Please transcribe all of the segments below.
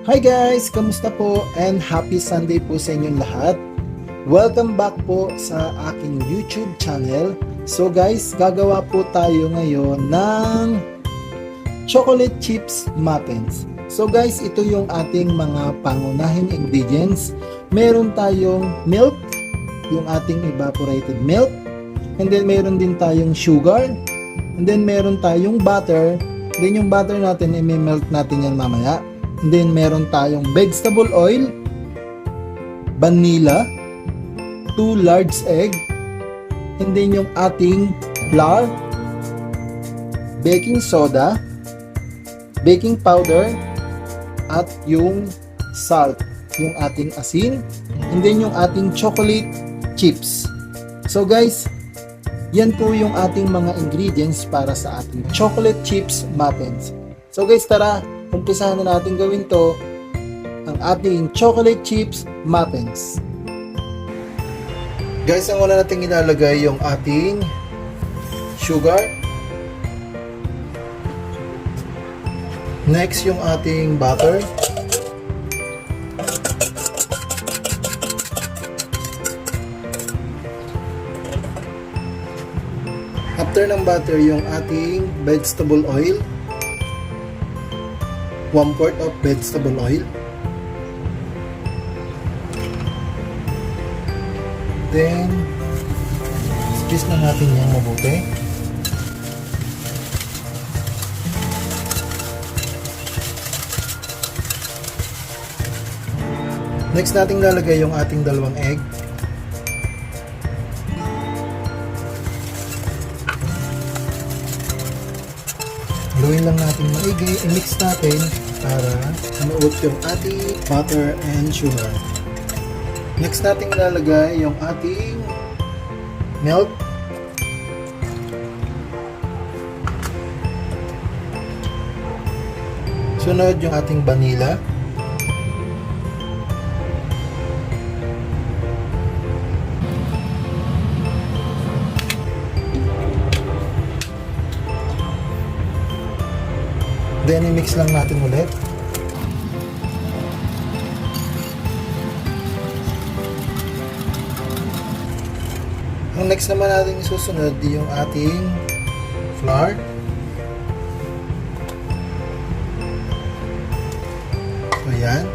Hi guys! Kamusta po? And happy Sunday po sa inyong lahat. Welcome back po sa aking YouTube channel. So guys, gagawa po tayo ngayon ng chocolate chips muffins. So guys, ito yung ating mga pangunahing ingredients. Meron tayong milk, yung ating evaporated milk. And then meron din tayong sugar. And then meron tayong butter. Then yung butter natin, i-melt natin yan mamaya. And then meron tayong vegetable oil, vanilla, 2 large egg, and then yung ating flour, baking soda, baking powder, at yung salt, yung ating asin, and then yung ating chocolate chips. So guys, yan po yung ating mga ingredients para sa ating chocolate chips muffins. So guys, tara, umpisahan na natin gawin to, ang ating chocolate chips muffins. Guys, ang una natin ilalagay yung ating sugar. Next, yung ating butter. After ng butter, yung ating vegetable oil. 1/4 of vegetable oil. Then, squeeze na natin yung mabuti. Next nating lalagay yung ating 2 egg. Haluin lang natin maigi, i-mix natin para manuot yung ating butter and sugar. Next natin ilalagay yung ating milk. Sunod yung ating vanilla. Then, i-mix lang natin ulit. Ang next naman natin susunod yung ating flour. So, yan.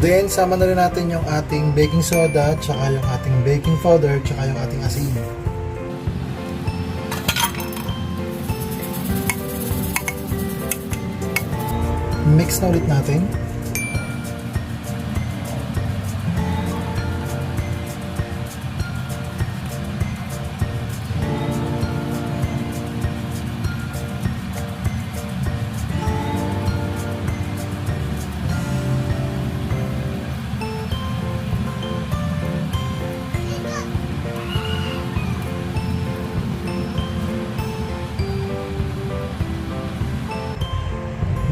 Then, sama na rin natin yung ating baking soda, tsaka yung ating baking powder, tsaka yung ating asin. Mix na ulit natin.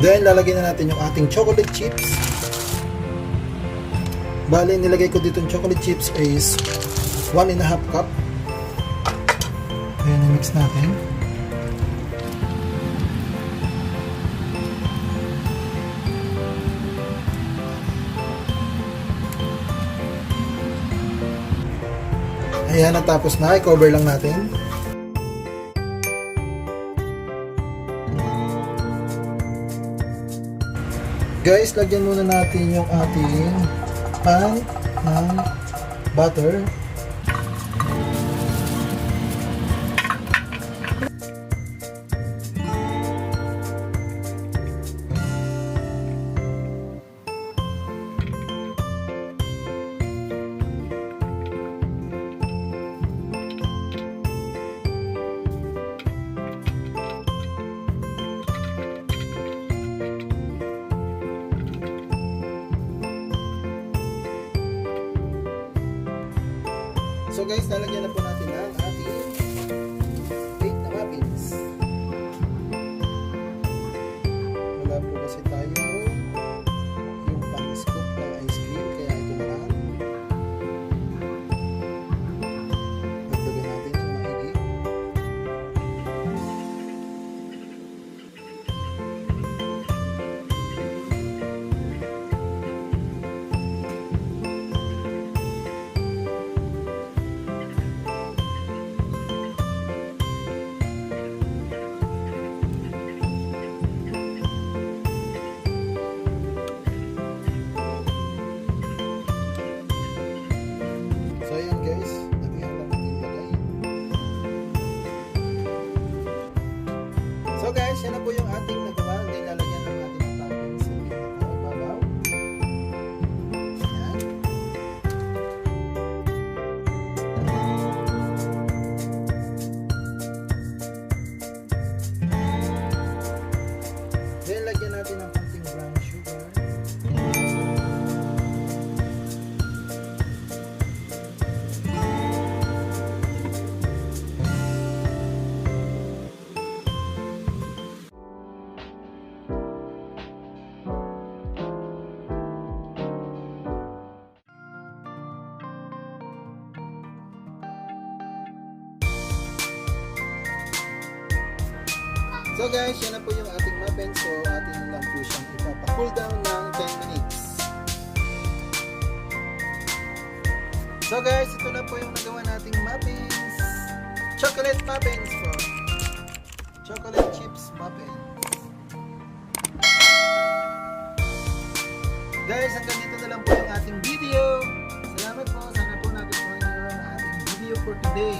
Then, lalagyan na natin yung ating chocolate chips. Bali, nilagay ko dito yung chocolate chips is 1.5 cup. Ayan, i-mix natin. Ayan, natapos na. I-cover lang natin. Guys, lagyan muna natin yung ating pan ng butter. So guys, lalagyan na po natin ang ating bake na muffins. So guys, yan na po yung ating muffin. So atin lang po siyang ipapa-cool down ng 10 minutes. So guys, ito na po yung nagawa nating muffins. Chocolate muffins po. Chocolate chips muffins. Guys, hanggang dito na lang po yung ating video. Salamat po. Sana po nagustuhan nyo ang ating video for today.